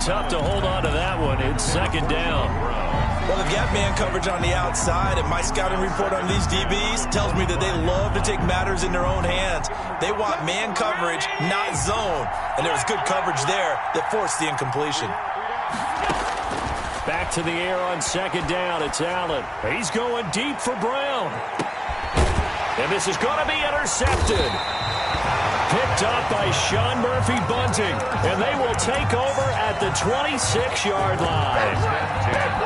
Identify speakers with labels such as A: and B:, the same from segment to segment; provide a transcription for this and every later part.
A: tough to hold on to that one. It's second down.
B: Well, they've got man coverage on the outside, and my scouting report on these DBs tells me that they love to take matters in their own hands. They want man coverage, not zone. And there was good coverage there that forced the incompletion.
A: Back to the air on second down. It's Allen. He's going deep for Brown. And this is going to be intercepted. Picked up by Sean Murphy-Bunting. And they will take over at the 26-yard line.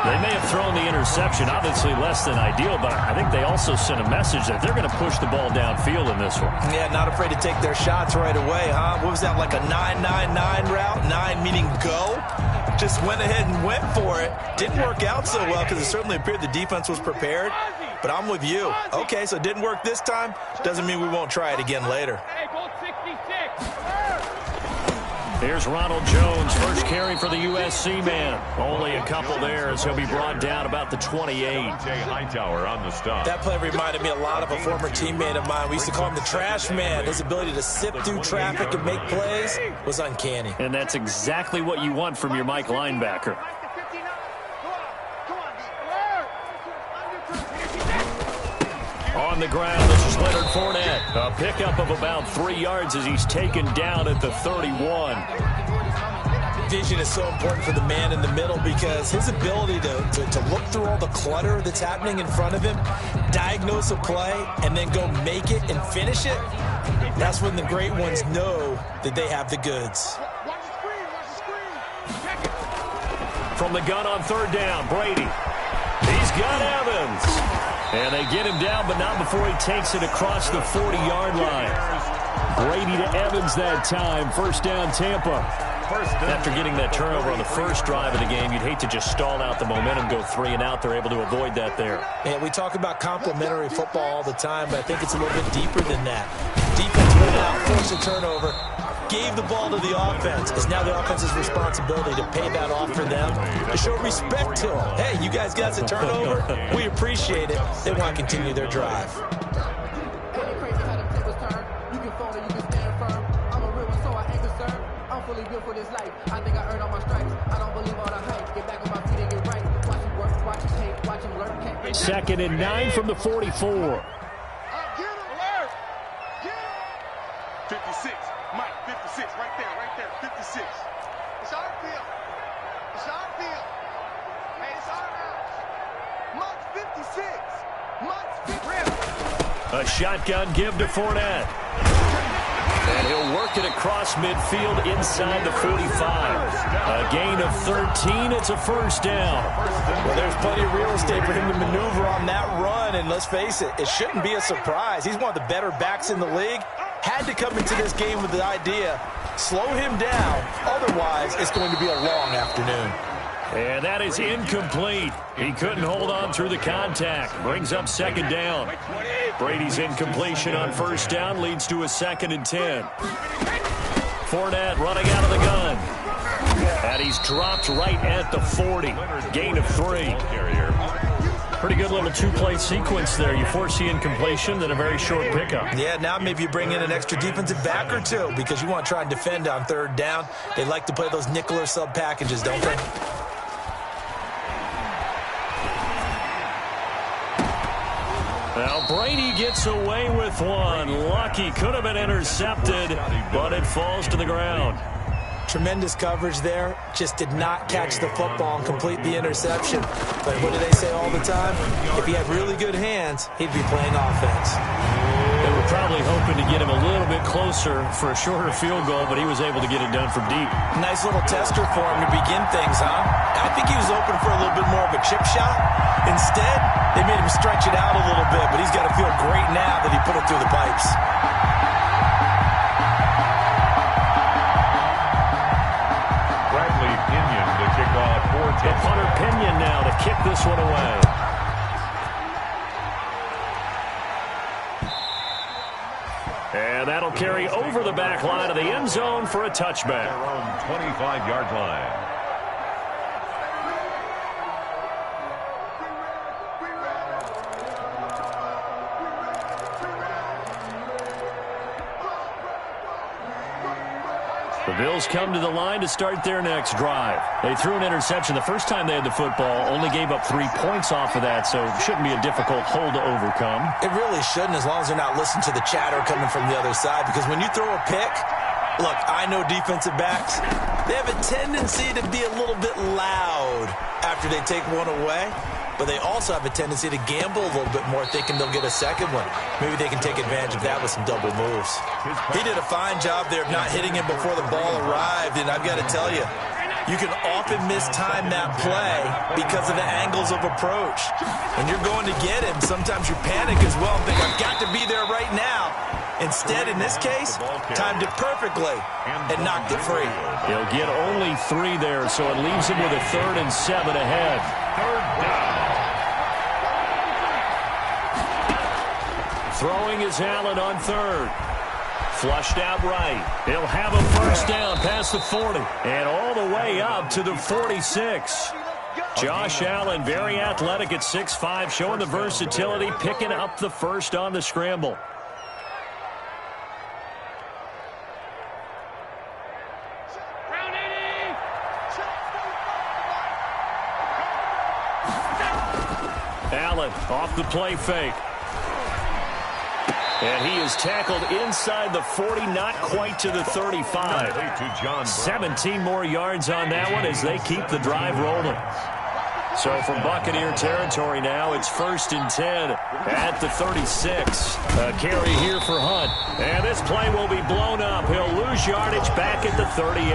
A: They may have thrown the interception, obviously less than ideal, but I think they also sent a message that they're going to push the ball downfield in this one.
B: Yeah, not afraid to take their shots right away, huh? What was that, like a 9-9-9 route? 9 meaning go? Just went ahead and went for it. Didn't work out so well because it certainly appeared the defense was prepared. But I'm with you. Okay, so it didn't work this time. Doesn't mean we won't try it again later.
A: Here's Ronald Jones, first carry for the USC man. Only a couple there as he'll be brought down about the 28.
C: Hightower on the stop.
B: That play reminded me a lot of a former teammate of mine. We used to call him the trash man. His ability to sift through traffic and make plays was uncanny.
A: And that's exactly what you want from your Mike linebacker. On the ground, this is Leonard Fournette. A pickup of about 3 yards as he's taken down at the 31.
B: Vision is so important for the man in the middle because his ability to look through all the clutter that's happening in front of him, diagnose a play, and then go make it and finish it, that's when the great ones know that they have the goods.
A: From the gun on third down, Brady. He's got Evans. And they get him down, but not before he takes it across the 40-yard line. Brady to Evans that time. First down, Tampa. After getting that turnover on the first drive of the game, you'd hate to just stall out the momentum, go 3 and out. They're able to avoid that there.
B: And we talk about complementary football all the time, but I think it's a little bit deeper than that. Defense went out, forced a turnover, gave the ball to the offense. It's now the offense's responsibility to pay that off for them, to show respect to them. Hey, you guys got a turnover? We appreciate it. They want to continue their drive.
A: Second and 9 from the 44.
D: 56, Mike, 56, right there, 56. It's our field. It's our field. Hey, it's our house. Mike's 56. Mike's 50.
A: A shotgun give to Fournette. And he'll work it across midfield inside the 45. A gain of 13. It's a first down.
B: Well, there's plenty of real estate for him to maneuver on that run. And let's face it, it shouldn't be a surprise. He's one of the better backs in the league. Had to come into this game with the idea, slow him down. Otherwise, it's going to be a long afternoon.
A: And that is incomplete. He couldn't hold on through the contact. Brings up second down. Brady's incompletion on first down leads to a 2nd and 10. Fournette running out of the gun. And he's dropped right at the 40. Gain of 3. Pretty good little 2-play sequence there. You force the incompletion, then a very short pickup.
B: Yeah, now maybe you bring in an extra defensive back or two because you want to try and defend on third down. They like to play those nickel or sub packages, don't they?
A: Now Brady gets away with one. Lucky, could have been intercepted, but it falls to the ground.
B: Tremendous coverage there. Just did not catch the football and complete the interception. But what do they say all the time? If he had really good hands, he'd be playing offense.
A: They were probably hoping to get him a little bit closer for a shorter field goal, but he was able to get it done from deep.
B: Nice little tester for him to begin things, huh? I think he was open for a little bit more of a chip shot. Instead, they made him stretch it out a little bit, but he's got to feel great now that he put it through the pipes.
A: The punter Pinion now to kick this one away. And that'll carry over the back line of the end zone for a touchback.
C: Their own 25-yard line.
A: The Bills come to the line to start their next drive. They threw an interception the first time they had the football, only gave up 3 points off of that, so it shouldn't be a difficult hole to overcome.
B: It really shouldn't, as long as they're not listening to the chatter coming from the other side, because when you throw a pick, look, I know defensive backs, they have a tendency to be a little bit loud after they take one away, but they also have a tendency to gamble a little bit more, thinking they'll get a second one. Maybe they can take advantage of that with some double moves. He did a fine job there of not hitting him before the ball arrived, and I've got to tell you, you can often mistime that play because of the angles of approach. When you're going to get him, sometimes you panic as well and think, I've got to be there right now. Instead, in this case, timed it perfectly and knocked it free.
A: He'll get only 3 there, so it leaves him with a 3rd and 7 ahead.
C: Third down.
A: Throwing is Allen on 3rd. Flushed out right. He'll have a first down past the 40 and all the way up to the 46. Josh Allen, very athletic at 6'5", showing the versatility, picking up the first on the scramble. Allen off the play fake. And he is tackled inside the 40, not quite to the 35. 17 more yards on that one as they keep the drive rolling. So from Buccaneer territory now, it's 1st and 10 at the 36. A carry here for Hunt. And this play will be blown up. He'll lose yardage back at the 38.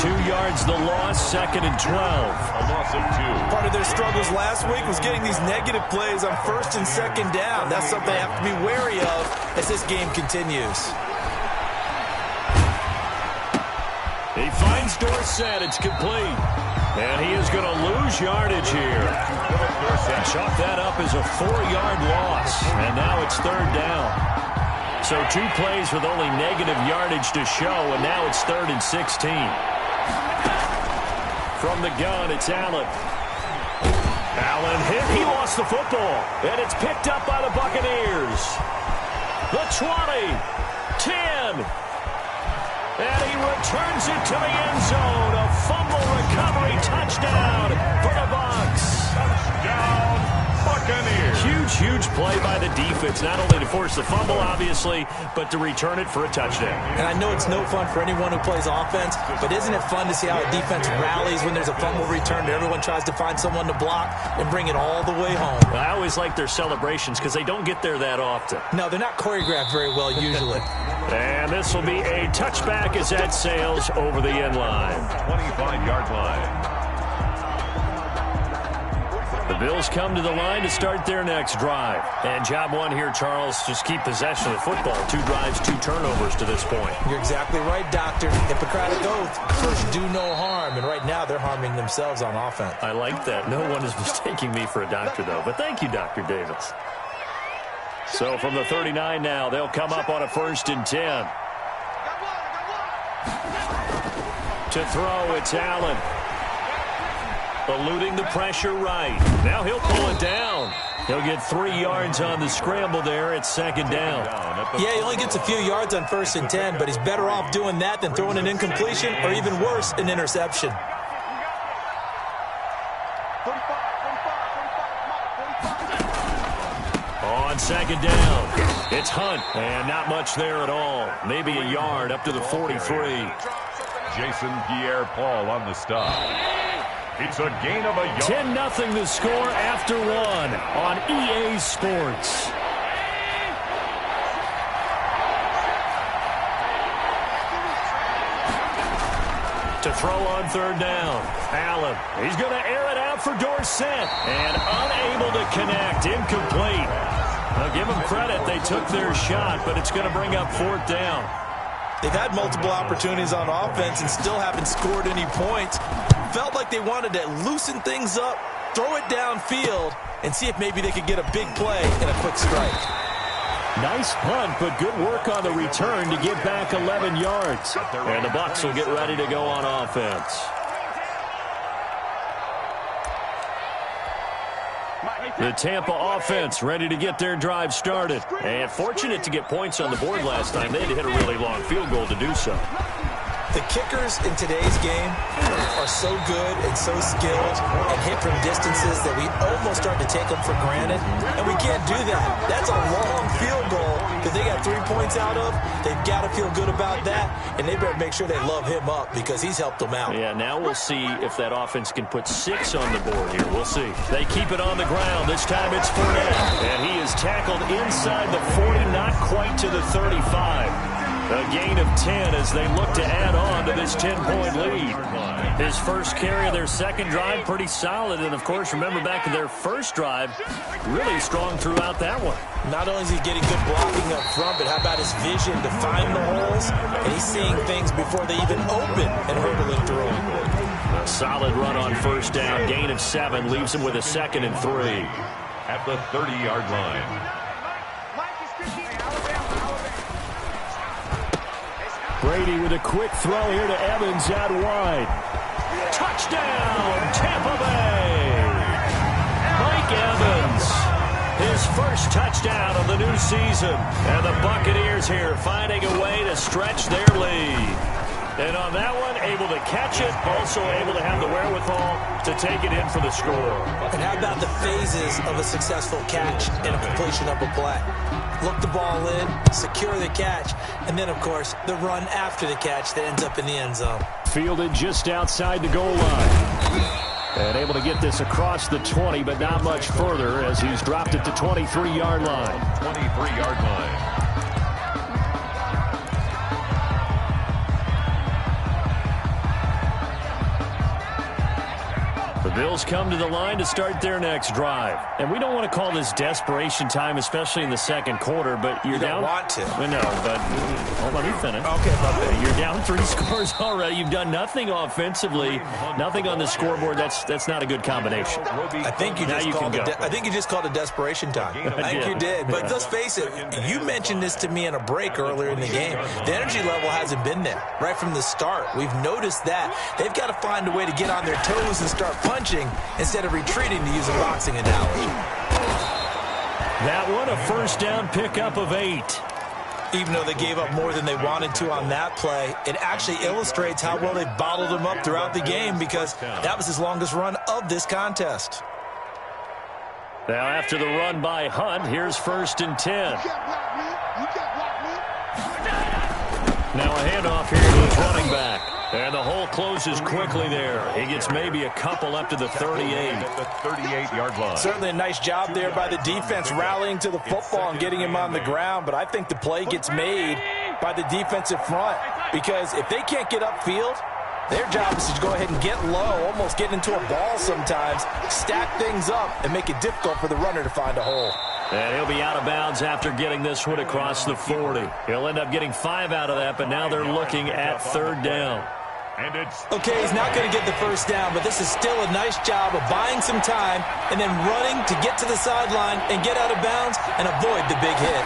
A: 2 yards the loss, 2nd and 12.
C: A loss of 2.
B: Part of their struggles last week was getting these negative plays on 1st and 2nd down. That's something they have to be wary of as this game continues.
A: He finds Dorsett. It's complete. And he is going to lose yardage here. Chalk that up as a 4-yard loss. And now it's 3rd down. So 2 plays with only negative yardage to show, and now it's 3rd and 16. From the gun, it's Allen. Allen hit. He lost the football. And it's picked up by the Buccaneers. The 20. 10. And he returns it to the end zone. A fumble recovery touchdown for the Bucs.
C: Touchdown, Buccaneers.
A: Huge play by the defense, not only to force the fumble, obviously, but to return it for a touchdown.
B: And I know it's no fun for anyone who plays offense, but isn't it fun to see how a defense rallies when there's a fumble return and everyone tries to find someone to block and bring it all the way home?
A: I always like their celebrations because they don't get there that often.
B: No, they're not choreographed very well usually.
A: And this will be a touchback as that sails over the end line.
C: 25-yard line.
A: The Bills come to the line to start their next drive. And job one here, Charles, just keep possession of the football. 2 drives, 2 turnovers to this point.
B: You're exactly right, Doctor. Hippocratic oath. First, do no harm. And right now, they're harming themselves on offense.
A: I like that. No one is mistaking me for a doctor, though. But thank you, Dr. Davis. So from the 39 now, they'll come up on a 1st and 10. To throw, it's Allen. Eluding the pressure right. Now he'll pull it down. He'll get 3 yards on the scramble there. It's 2nd down.
B: Yeah, he only gets a few yards on 1st and 10, but he's better off doing that than throwing an incompletion or even worse, an interception.
A: On 2nd down, it's Hunt. And not much there at all. Maybe a yard up to the 43.
C: Jason Pierre-Paul on the stop. It's a gain of a yard.
A: 10-0 the score after 1 on EA Sports. To throw on 3rd down. Allen, he's going to air it out for Dorsett. And unable to connect. Incomplete. I'll give them credit. They took their shot, but it's going to bring up 4th down.
B: They've had multiple opportunities on offense and still haven't scored any points. Felt like they wanted to loosen things up, throw it downfield, and see if maybe they could get a big play and a quick strike.
A: Nice punt, but good work on the return to get back 11 yards. And the Bucs will get ready to go on offense. The Tampa offense ready to get their drive started. And fortunate to get points on the board last time. They had to hit a really long field goal to do so.
B: The kickers in today's game are so good and so skilled and hit from distances that we almost start to take them for granted, and we can't do that. That's a long field goal that they got 3 points out of. They've got to feel good about that, and they better make sure they love him up because he's helped them out.
A: Yeah, now we'll see if that offense can put 6 on the board here. We'll see. They keep it on the ground. This time it's Fournette, and he is tackled inside the 40, not quite to the 35. A gain of 10 as they look to add on to this 10-point lead. His first carry of their second drive, pretty solid. And, of course, remember back to their first drive, really strong throughout that one.
B: Not only is he getting good blocking up front, but how about his vision to find the holes? And he's seeing things before they even open and hurdling through them.
A: A solid run on first down. Gain of 7 leaves him with a 2nd and 3.
C: At the 30-yard line.
A: Brady with a quick throw here to Evans out wide. Touchdown, Tampa Bay! Mike Evans, his first touchdown of the new season. And the Buccaneers here finding a way to stretch their lead. And on that one, able to catch it, also able to have the wherewithal to take it in for the score.
B: And how about the phases of a successful catch and a completion of a play? Look the ball in, secure the catch, and then, of course, the run after the catch that ends up in the end zone.
A: Fielded just outside the goal line. And able to get this across the 20, but not much further as he's dropped it to 23-yard line.
C: 23-yard line.
A: The Bills come to the line to start their next drive. And we don't want to call this desperation time, especially in the second quarter, but you're down.
B: You don't want to.
A: No, but hold on, let me finish.
B: Okay,
A: you're down 3 scores already. You've done nothing offensively, nothing on the scoreboard. That's not a good combination.
B: I think you just called it desperation time. I think you did. But let's face it, you mentioned this to me in a break earlier in the game. The energy level hasn't been there right from the start. We've noticed that. They've got to find a way to get on their toes and start punching instead of retreating, to use a boxing analogy.
A: That one, a first down pickup of 8.
B: Even though they gave up more than they wanted to on that play, it actually illustrates how well they bottled them up throughout the game because that was his longest run of this contest.
A: Now after the run by Hunt, here's 1st and 10. Now a handoff here to his running back. And the hole closes quickly there. He gets maybe a couple up to the 38.
C: At the 38-yard line.
B: Certainly a nice job there by the defense rallying to the football and getting him on the ground. But I think the play gets made by the defensive front because if they can't get upfield, their job is to go ahead and get low, almost get into a ball sometimes, stack things up, and make it difficult for the runner to find a hole.
A: And he'll be out of bounds after getting this one across the 40. He'll end up getting 5 out of that, but now they're looking at 3rd down.
B: Okay, he's not going to get the first down, but this is still a nice job of buying some time and then running to get to the sideline and get out of bounds and avoid the big hit.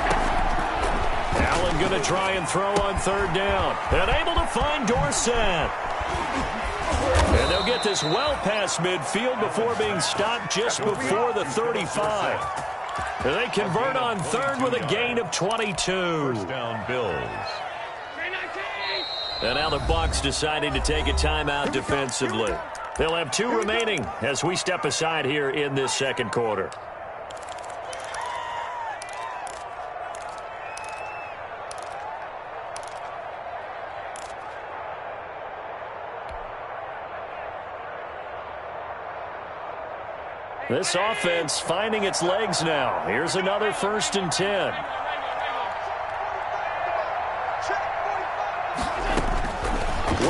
A: Allen going to try and throw on 3rd down. And able to find Dorsett. And they'll get this well past midfield before being stopped just before the 35. And they convert on 3rd with a gain of 22.
C: First down, Bills.
A: And now the Bucs deciding to take a timeout defensively. They'll have 2 remaining as we step aside here in this second quarter. This offense finding its legs now. Here's another 1st and 10.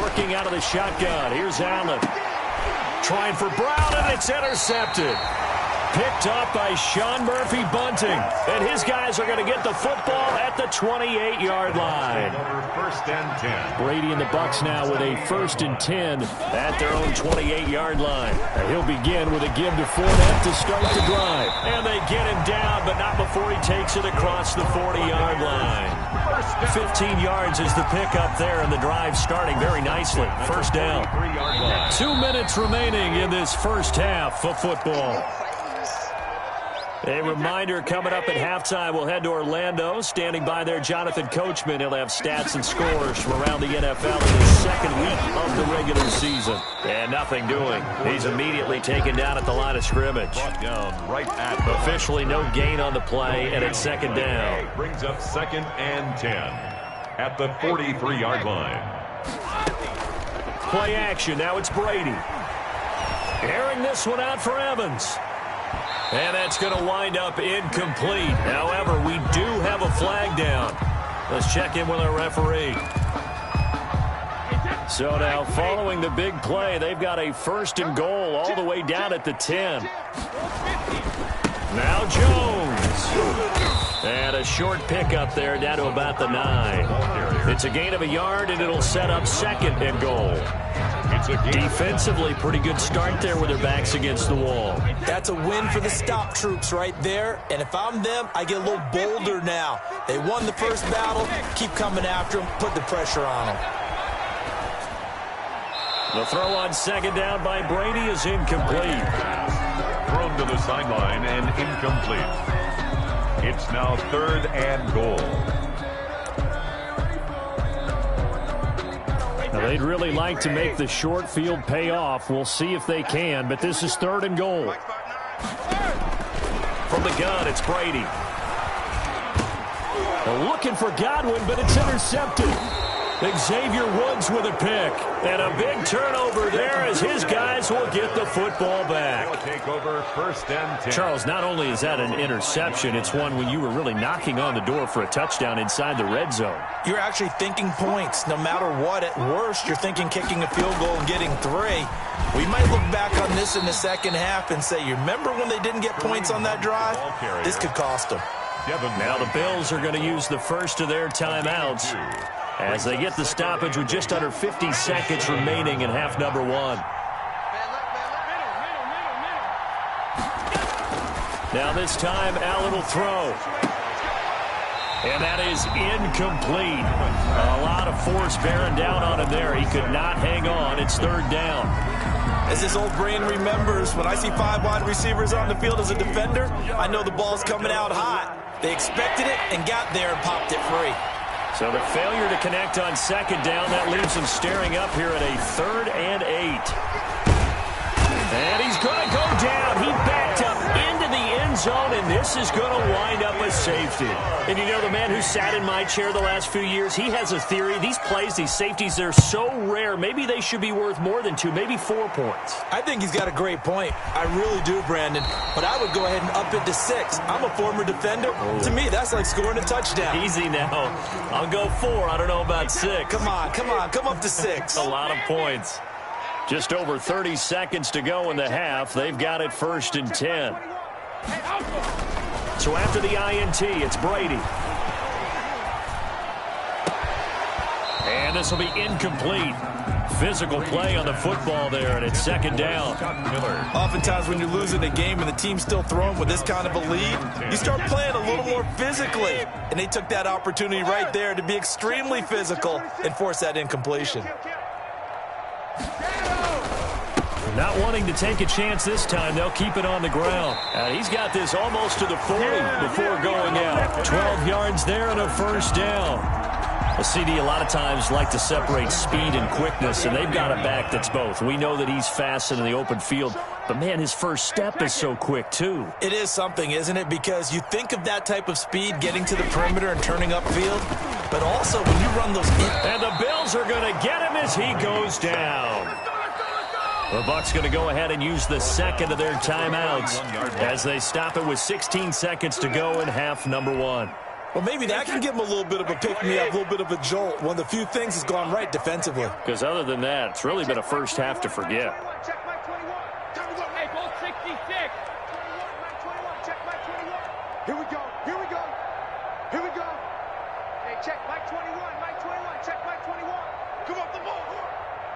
A: Working out of the shotgun. Here's Allen. Trying for Brown, and it's intercepted. Picked up by Sean Murphy-Bunting. And his guys are going to get the football at the 28-yard line.
C: First and 10.
A: Brady and the Bucs now with a 1st and 10 at their own 28-yard line. And he'll begin with a give to Fournette to start the drive. And they get him down, but not before he takes it across the 40-yard line. 15 yards is the pickup there, and the drive starting very nicely. First down. 2 minutes remaining in this first half of football. A reminder coming up at halftime, we'll head to Orlando. Standing by there, Jonathan Coachman. He'll have stats and scores from around the NFL in his second week of the regular season. And nothing doing. He's immediately taken down at the line of scrimmage.
C: Brought down right at
A: Officially no gain on the play, and it's second down.
C: Brings up 2nd and 10 at the 43-yard line.
A: Play action. Now it's Brady. Airing this one out for Evans. And that's going to wind up incomplete. However, we do have a flag down. Let's check in with our referee. So now, following the big play, they've got a 1st and goal all the way down at the 10. Now Jones. And a short pickup there down to about the 9. It's a gain of a yard, and it'll set up 2nd and goal. Defensively, pretty good start there with their backs against the wall.
B: That's a win for the stop troops right there. And if I'm them, I get a little bolder now. They won the first battle. Keep coming after them. Put the pressure on them.
A: The throw on 2nd down by Brady is incomplete.
C: Thrown to the sideline and incomplete. It's now 3rd and goal.
A: Now, they'd really like to make the short field pay off. We'll see if they can, but this is 3rd and goal. From the gun, it's Brady. They're looking for Godwin, but it's intercepted. Xavier Woods with a pick. And a big turnover there as his guys will get the football back.
C: They'll take over 1st and 10.
A: Charles, not only is that an interception, it's one when you were really knocking on the door for a touchdown inside the red zone.
B: You're actually thinking points. No matter what, at worst, you're thinking kicking a field goal and getting 3. We might look back on this in the second half and say, you remember when they didn't get points on that drive? This could cost them.
A: Now the Bills are going to use the first of their timeouts as they get the stoppage with just under 50 seconds remaining in half number 1. Now this time, Allen will throw. And that is incomplete. A lot of force bearing down on him there. He could not hang on. It's 3rd down.
B: As this old brain remembers, when I see 5 wide receivers on the field as a defender, I know the ball's coming out hot. They expected it and got there and popped it free.
A: So the failure to connect on 2nd down, that leaves him staring up here at a 3rd and 8. And he's going to go down. He backed up into the end zone, and this is going to wind up a safety. And you know, the man who sat in my chair the last few years, he has a theory. These plays, these safeties, they're so rare. Maybe they should be worth more than 2, maybe 4 points.
B: I think he's got a great point. I really do, Brandon. But I would go ahead and up it to 6. I'm a former defender. To me, that's like scoring a touchdown.
A: Easy now. I'll go 4. I don't know about 6.
B: Come on. Come up to 6.
A: A lot of points. Just over 30 seconds to go in the half. They've got it 1st and 10. So after the INT, it's Brady. And this will be incomplete. Physical play on the football there, and it's 2nd down.
B: Oftentimes when you're losing a game and the team's still throwing with this kind of a lead, you start playing a little more physically. And they took that opportunity right there to be extremely physical and force that incompletion.
A: Not wanting to take a chance this time, they'll keep it on the ground. He's got this almost to the 40 before going out. 12 yards there and a 1st down. A CD a lot of times like to separate speed and quickness, and they've got a back that's both. We know that he's fast in the open field, but, man, his first step is so quick, too.
B: It is something, isn't it? Because you think of that type of speed getting to the perimeter and turning upfield, but also when you run those...
A: And the Bills are going to get him as he goes down. The Bucs going to go ahead and use the 2nd of their timeouts as they stop it with 16 seconds to go in half number 1.
B: Well, maybe that can give them a little bit of a pick-me-up, a little bit of a jolt. One of the few things has gone right defensively.
A: Because other than that, it's really been a first half to forget.
D: Here we go. Hey, check Mike 21. Check Mike 21. Come up the ball.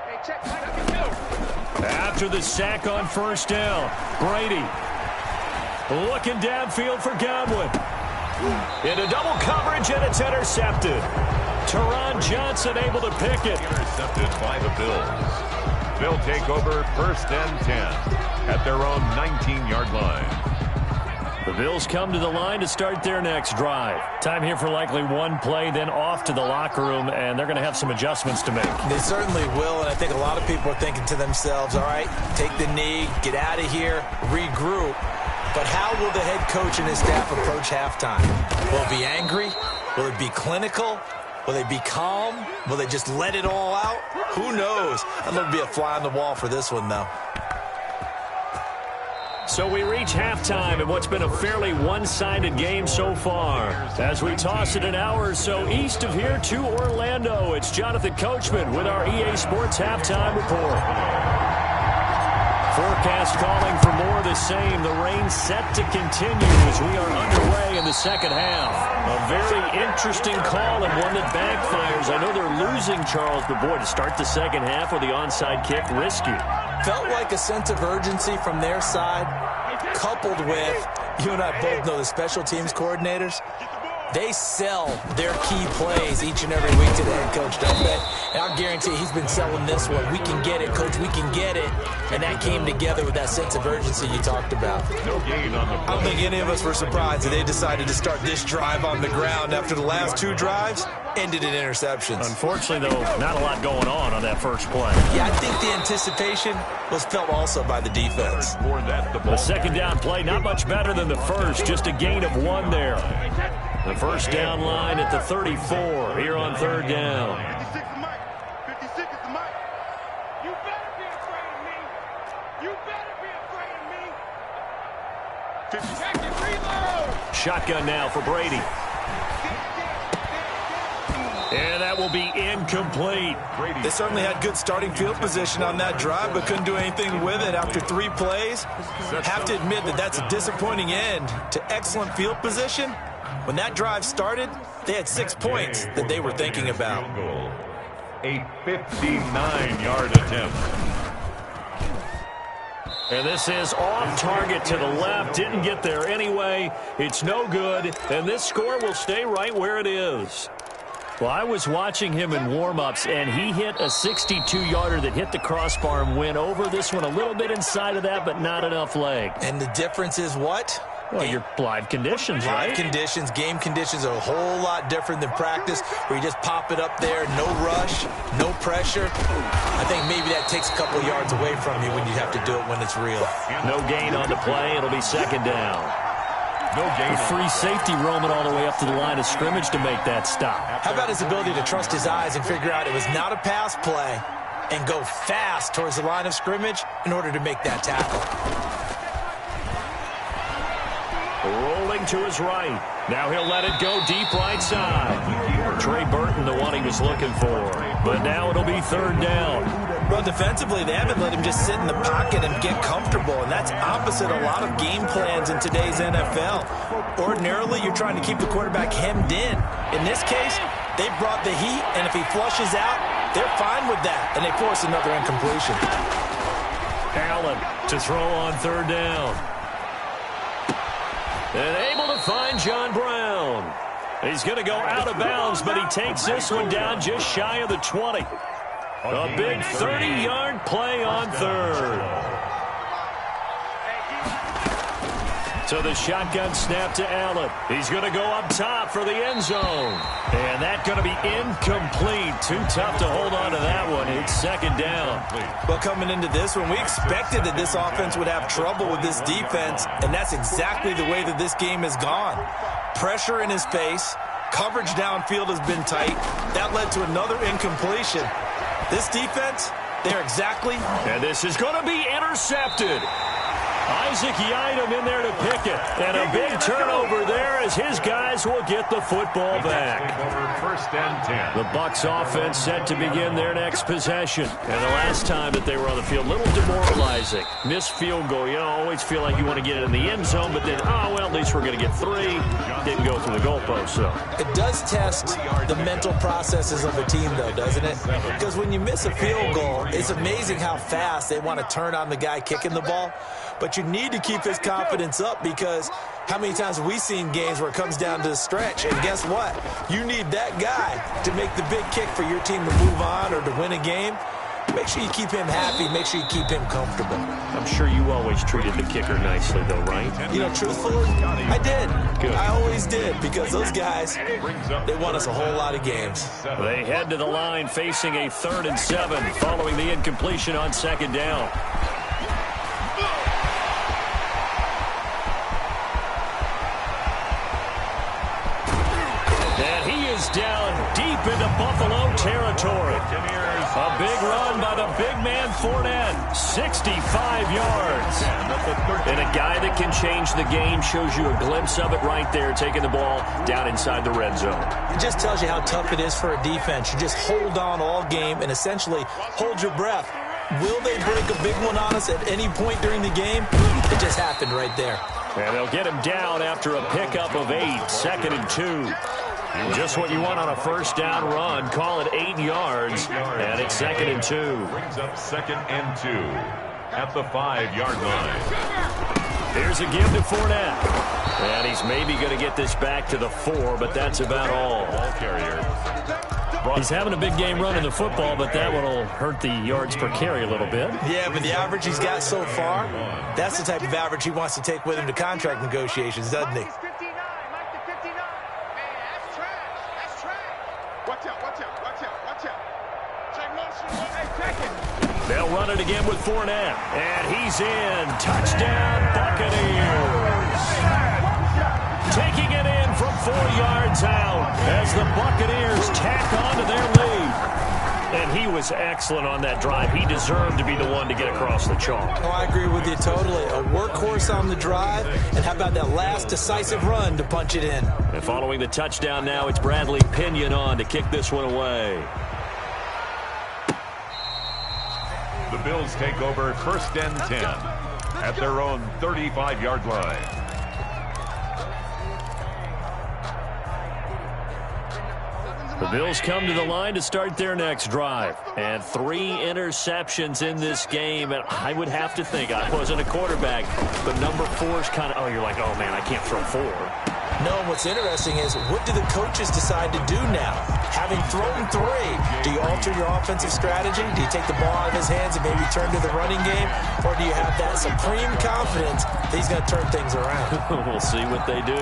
D: Hey, check Mike 22.
A: After the sack on 1st down, Brady looking downfield for Godwin. Into double coverage, and it's intercepted. Teron Johnson able to pick it.
C: Intercepted by the Bills. They'll take over 1st and 10 at their own 19-yard line.
A: The Bills come to the line to start their next drive. Time here for likely one play, then off to the locker room, and they're going to have some adjustments to make.
B: They certainly will, and I think a lot of people are thinking to themselves, all right, take the knee, get out of here, regroup. But how will the head coach and his staff approach halftime? Will it be angry? Will it be clinical? Will they be calm? Will they just let it all out? Who knows? I'd love to be a fly on the wall for this one, though.
A: So we reach halftime in what's been a fairly one-sided game so far. As we toss it an hour or so east of here to Orlando, it's Jonathan Coachman with our EA Sports Halftime Report. Forecast calling for more of the same. The rain set to continue as we are underway in the second half. A very interesting call and one that backfires. I know they're losing Charles, but boy, to start the second half with the onside kick, risky.
B: Felt like a sense of urgency from their side, coupled with, you and I both know the special teams coordinators, they sell their key plays each and every week to the head coach, don't they? And I'll guarantee he's been selling this one. We can get it, coach, we can get it. And that came together with that sense of urgency you talked about.
C: No gain on the play.
B: I don't think any of us were surprised that they decided to start this drive on the ground after the last two drives ended in interceptions.
A: Unfortunately, though, not a lot going on that first play.
B: Yeah, I think the anticipation was felt also by the defense.
A: The second down play, not much better than the first, just a gain of one there. The first down line at the 34 here on third down.
D: 56 is Mike. 56 is the Mike. You better be afraid of me. You better be afraid of me. 50 seconds, reload.
A: Shotgun now for Brady. And that will be incomplete.
B: They certainly had good starting field position on that drive, but couldn't do anything with it after 3 plays. Have to admit that that's a disappointing end to excellent field position. When that drive started, they had 6 points that they were thinking about.
C: A 59-yard attempt.
A: And this is off target to the left. Didn't get there anyway. It's no good. And this score will stay right where it is. Well, I was watching him in warm-ups, and he hit a 62-yarder that hit the crossbar and went over. This one a little bit inside of that, but not enough leg.
B: And the difference is what?
A: Well, your live conditions, right?
B: Live conditions, game conditions are a whole lot different than practice, where you just pop it up there, no rush, no pressure. I think maybe that takes a couple yards away from you when you have to do it when it's real.
A: No gain on the play. It'll be second down.
C: No gain.
A: Free safety roaming all the way up to the line of scrimmage to make that stop.
B: How about his ability to trust his eyes and figure out it was not a pass play and go fast towards the line of scrimmage in order to make that tackle?
A: Rolling to his right. Now he'll let it go deep right side. Trey Burton, the one he was looking for. But now it'll be third down.
B: Well, defensively, they haven't let him just sit in the pocket and get comfortable, and that's opposite a lot of game plans in today's NFL. Ordinarily, you're trying to keep the quarterback hemmed in. In this case, they brought the heat, and if he flushes out, they're fine with that, and they force another incompletion.
A: Allen to throw on third down. And able to find John Brown. He's going to go out of bounds, but he takes this one down just shy of the 20. A big 30-yard play on third. So the shotgun snap to Allen. He's going to go up top for the end zone. And that's going to be incomplete. Too tough to hold on to that one. It's second down.
B: Well, coming into this one, we expected that this offense would have trouble with this defense, and that's exactly the way that this game has gone. Pressure in his face. Coverage downfield has been tight. That led to another incompletion. This defense, they're exactly.
A: And this is going to be intercepted. Isaac Yiadom in there to pick it. And a big turnover there as his guys will get the football back.
C: First and 10.
A: The Bucs offense set to begin their next possession. And the last time that they were on the field, a little demoralizing. Missed field goal. You always feel like you want to get it in the end zone, but then, at least we're going to get 3. Didn't go through the goalpost, so.
B: It does test the mental processes of a team, though, doesn't it? Because when you miss a field goal, it's amazing how fast they want to turn on the guy kicking the ball. But you need to keep his confidence up, because how many times have we seen games where it comes down to the stretch? And guess what? You need that guy to make the big kick for your team to move on or to win a game. Make sure you keep him happy. Make sure you keep him comfortable.
A: I'm sure you always treated the kicker nicely, though, right?
B: You know, truthfully, I did.
A: Good.
B: I always did, because those guys, they won us a whole lot of games.
A: They head to the line facing a 3rd and 7 following the incompletion on 2nd down. And he is down deep into Buffalo territory. A big run by the big man Fournette, 65 yards. And a guy that can change the game, shows you a glimpse of it right there, taking the ball down inside the red zone.
B: It just tells you how tough it is for a defense. You just hold on all game and essentially hold your breath. Will they break a big one on us at any point during the game? It just happened right there.
A: And they'll get him down after a pickup of 8, 2nd and 2. Just what you want on a 1st down run. Call it 8 yards, and it's 2nd and 2.
C: Brings up 2nd and 2 at the 5-yard line.
A: Here's a give to Fournette. And he's maybe going to get this back to the 4, but that's about all.
C: Ball carrier.
A: He's having a big game running the football, but that one will hurt the yards per carry a little bit.
B: Yeah, but the average he's got so far, that's the type of average he wants to take with him to contract negotiations, doesn't he?
A: They'll run it again with Fournette. And he's in. Touchdown, Buccaneers. Taking it in from 4 yards out as the Buccaneers tack on to their lead. And he was excellent on that drive. He deserved to be the one to get across the chalk.
B: Oh, I agree with you totally. A workhorse on the drive, and how about that last decisive run to punch it in?
A: And following the touchdown now, it's Bradley Pinion on to kick this one away.
C: The Bills take over 1st and 10 at their own 35-yard line.
A: The Bills come to the line to start their next drive. And 3 interceptions in this game. And I would have to think, I wasn't a quarterback, but number 4 is kind of, oh, you're like, oh, man, I can't throw 4.
B: No, what's interesting is, what do the coaches decide to do now? Having thrown 3, do you alter your offensive strategy? Do you take the ball out of his hands and maybe turn to the running game? Or do you have that supreme confidence that he's going to turn things around?
A: We'll see what they do.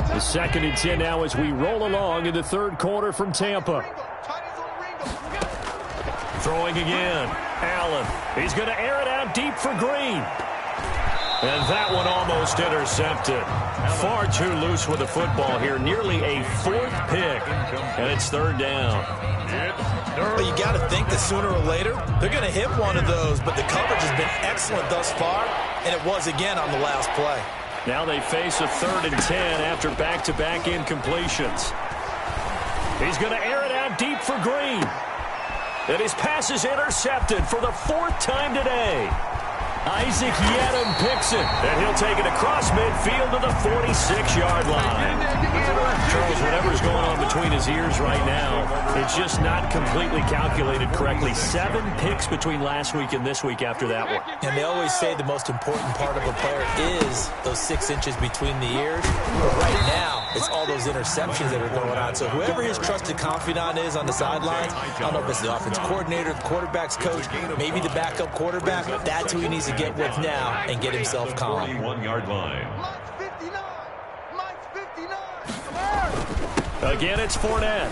A: The 2nd and 10 now as we roll along in the 3rd quarter from Tampa. Throwing again. Allen. He's going to air it out deep for Green. And that one almost intercepted. Far too loose with the football here. Nearly a 4th pick. And it's 3rd down.
B: Well, you got to think that sooner or later, they're going to hit one of those. But the coverage has been excellent thus far. And it was again on the last play.
A: Now they face a 3rd and 10 after back-to-back incompletions. He's going to air it out deep for Green. And his pass is intercepted for the 4th time today. Isaac Yedem picks it, and he'll take it across midfield to the 46-yard line. Charles, whatever's going on between his ears right now, it's just not completely calculated correctly. 7 picks between last week and this week after that one.
B: And they always say the most important part of a player is those 6 inches between the ears. But right now, it's all those interceptions that are going on. So whoever his trusted confidant is on the sidelines, I don't know if it's the offense coordinator, the quarterback's coach, maybe the backup quarterback, that's who he needs to get with now and get himself calm.
C: 21-yard line.
A: Again, it's Fournette.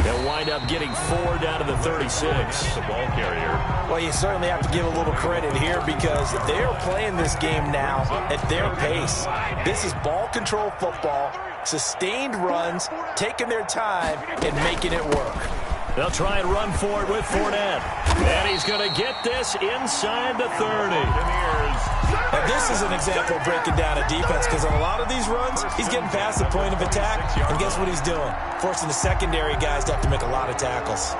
A: They'll wind up getting 4 down to the 36.
C: The ball carrier.
B: Well, you certainly have to give a little credit here because they're playing this game now at their pace. This is ball control football, sustained runs, taking their time, and making it work.
A: They'll try and run for it with Fournette. And he's going to get this inside the 30.
B: Now, this is an example of breaking down a defense because on a lot of these runs, he's getting past the point of attack. And guess what he's doing? Forcing the secondary guys to have to make a lot of tackles.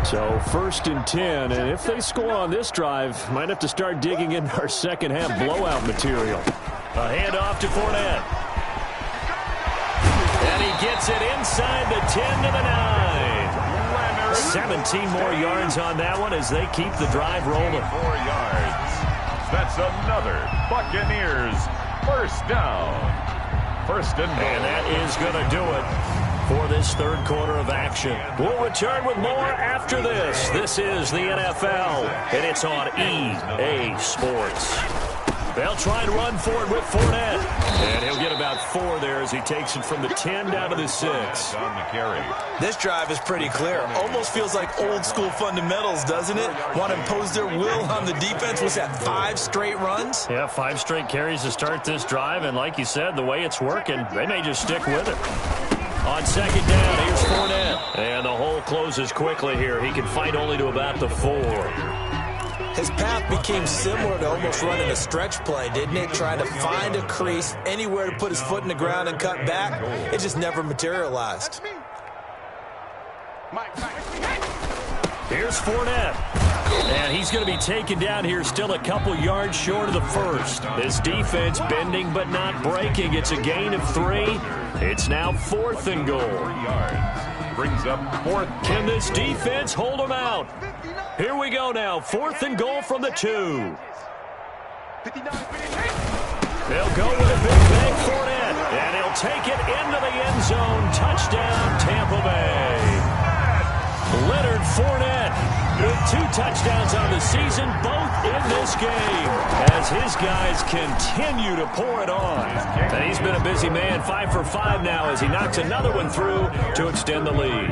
A: So 1st and 10, and if they score on this drive, might have to start digging into our second half blowout material. A handoff to Fournette. And he gets it inside the 10 to the 9. 17 more yards on that one as they keep the drive rolling.
C: 4 yards. That's another Buccaneers first down. First and goal.
A: And that is going to do it for this third quarter of action. We'll return with more after this. This is the NFL, and it's on EA Sports. They'll try and run for it with Fournette. And he'll get about 4 there as he takes it from the 10 down to the 6.
C: On the carry.
B: This drive is pretty clear. Almost feels like old school fundamentals, doesn't it? Want to impose their will on the defense. Was that 5 straight runs?
A: Yeah, 5 straight carries to start this drive. And like you said, the way it's working, they may just stick with it. On second down, here's Fournette. And the hole closes quickly here. He can fight only to about the 4.
B: His path became similar to almost running a stretch play, didn't it? Trying to find a crease, anywhere to put his foot in the ground and cut back. It just never materialized.
A: Here's Fournette. And he's going to be taken down here still a couple yards short of the first. This defense bending but not breaking. It's a gain of 3. It's now 4th and goal.
C: 3 yards. Brings up 4th.
A: Can this defense hold them out? Here we go now. 4th and goal from the 2. They'll go with a big bang Fournette. And he'll take it into the end zone. Touchdown, Tampa Bay. Leonard Fournette with 2 touchdowns on the season, both in this game, as his guys continue to pour it on. And he's been a busy man, 5 for 5 now as he knocks another one through to extend the lead.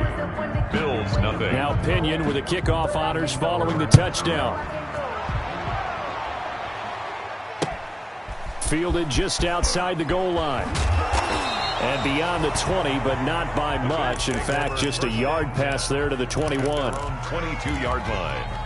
C: Bills nothing.
A: Now Pinion with the kickoff honors following the touchdown. Fielded just outside the goal line. And beyond the 20, but not by much. In fact, just a yard pass there to the 21.
C: 22-yard line.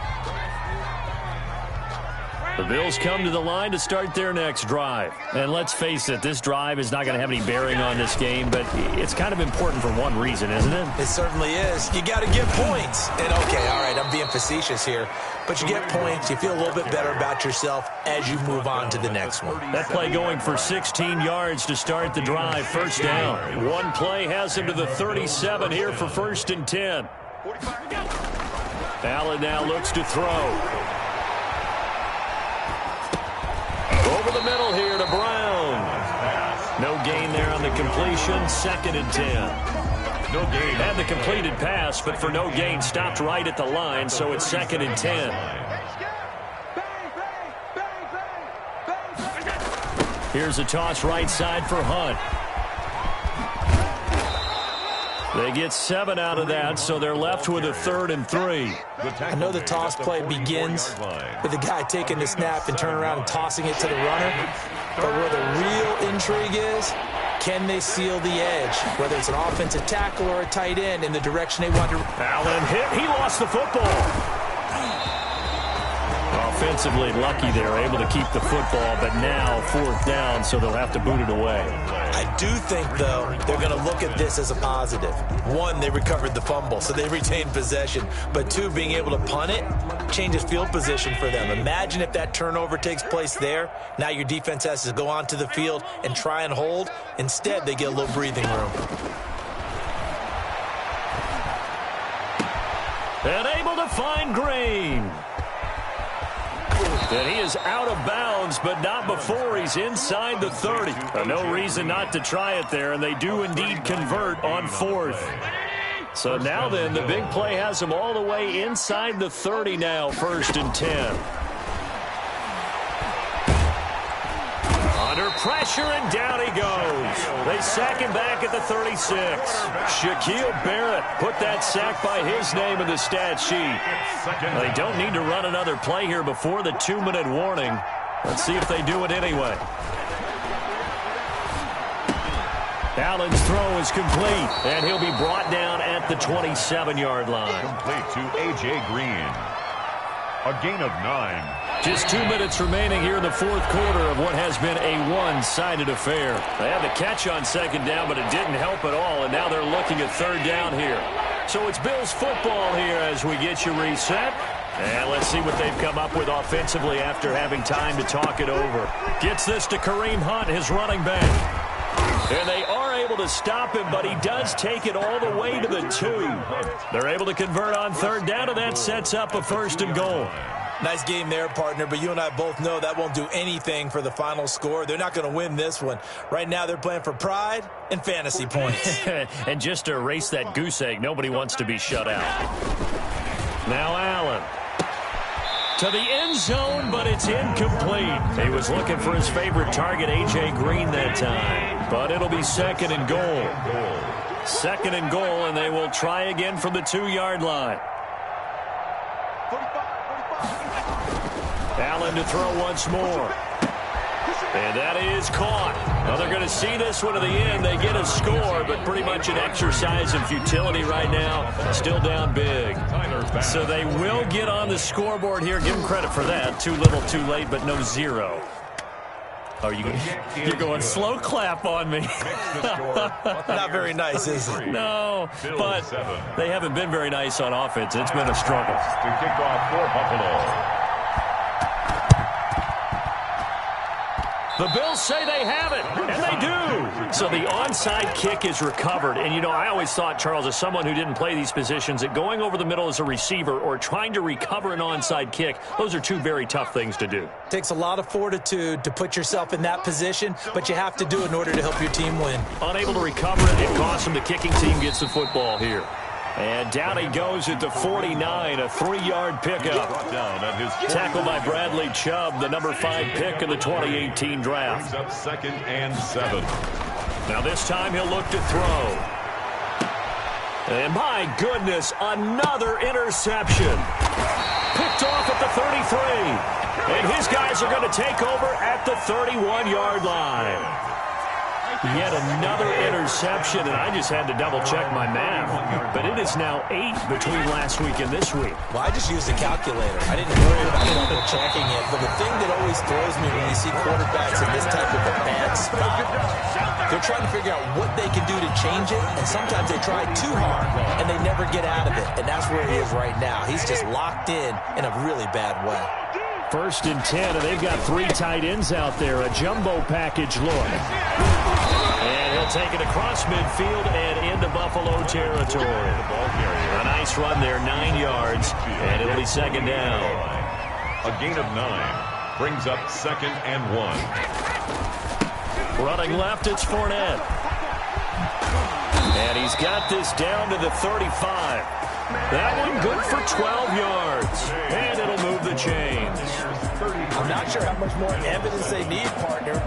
A: The Bills come to the line to start their next drive. And let's face it, this drive is not going to have any bearing on this game, but it's kind of important for one reason, isn't it?
B: It certainly is. You got to get points. And okay, all right, I'm being facetious here, but you get points, you feel a little bit better about yourself as you move on to the next one.
A: That play going for 16 yards to start the drive, first down. One play has him to the 37 here for 1st and 10. Allen now looks to throw. Over the middle here to Brown. No gain there on the completion. 2nd and 10.
C: No gain.
A: Had the completed pass, but for no gain, stopped right at the line, so it's 2nd and 10. Here's a toss right side for Hunt. They get 7 out of that, so they're left with a 3rd and 3.
B: I know the toss play begins with the guy taking the snap and turning around and tossing it to the runner. But where the real intrigue is, can they seal the edge? Whether it's an offensive tackle or a tight end in the direction they want to.
A: Allen hit. He lost the football. Offensively lucky they're able to keep the football, but now 4th down, so they'll have to boot it away.
B: I do think, though, they're going to look at this as a positive. 1, they recovered the fumble, so they retained possession. But 2, being able to punt it changes field position for them. Imagine if that turnover takes place there. Now your defense has to go onto the field and try and hold. Instead, they get a little breathing room.
A: And able to find Green. And he is out of bounds, but not before he's inside the 30. No reason not to try it there, and they do indeed convert on 4th. So now then, the big play has them all the way inside the 30 now, 1st and 10. Under pressure, and down he goes. They sack him back at the 36. Shaquille Barrett put that sack by his name in the stat sheet. They don't need to run another play here before the 2-minute warning. Let's see if they do it anyway. Allen's throw is complete, and he'll be brought down at the 27-yard line.
C: Complete to A.J. Green. A gain of 9.
A: Just 2 minutes remaining here in the 4th quarter of what has been a one-sided affair. They had the catch on 2nd down, but it didn't help at all, and now they're looking at 3rd down here. So it's Bills football here as we get you reset. And let's see what they've come up with offensively after having time to talk it over. Gets this to Kareem Hunt, his running back. And they are able to stop him, but he does take it all the way to the 2. They're able to convert on third down, and that sets up a 1st and goal.
B: Nice game there, partner, but you and I both know that won't do anything for the final score. They're not going to win this one. Right now, they're playing for pride and fantasy points.
A: And just to erase that goose egg, nobody wants to be shut out. Now Allen. To the end zone, but it's incomplete. He was looking for his favorite target, A.J. Green, that time. But it'll be 2nd and goal. 2nd and goal, and they will try again from the 2-yard line. Allen to throw once more. And that is caught. Well, they're going to see this one to the end. They get a score, but pretty much an exercise in futility right now. Still down big. So they will get on the scoreboard here. Give them credit for that. Too little, too late, but no 0. Oh, you're going slow clap on me.
B: Not very nice, is it?
A: No, but they haven't been very nice on offense. It's been a struggle.
C: To kick off for Buffalo.
A: The Bills say they have it, and they do. So the onside kick is recovered. And, you know, I always thought, Charles, as someone who didn't play these positions, that going over the middle as a receiver or trying to recover an onside kick, those are two very tough things to do.
B: Takes a lot of fortitude to put yourself in that position, but you have to do it in order to help your team win.
A: Unable to recover it, it costs him. The kicking team gets the football here. And down he goes at the 49, a 3-yard pickup. Tackled by Bradley Chubb, the number 5 pick in the 2018 draft.
C: Up 2nd and 7.
A: Now this time he'll look to throw. And my goodness, another interception. Picked off at the 33. And his guys are going to take over at the 31-yard line. Yet another interception, and I just had to double-check my math. But it is now 8 between last week and this week.
B: Well, I just used a calculator. I didn't worry about double-checking it. But the thing that always throws me when you see quarterbacks in this type of a bad spot, they're trying to figure out what they can do to change it, and sometimes they try too hard, and they never get out of it. And that's where he is right now. He's just locked in a really bad way.
A: 1st and 10, and they've got 3 tight ends out there. A jumbo package look. And he'll take it across midfield and into Buffalo territory. A nice run there, 9 yards, and it'll be 2nd down.
C: A gain of 9 brings up 2nd and 1.
A: Running left, it's Fournette. And he's got this down to the 35. That one good for 12 yards. And it'll move the chains.
B: I'm not sure how much more evidence they need, partner,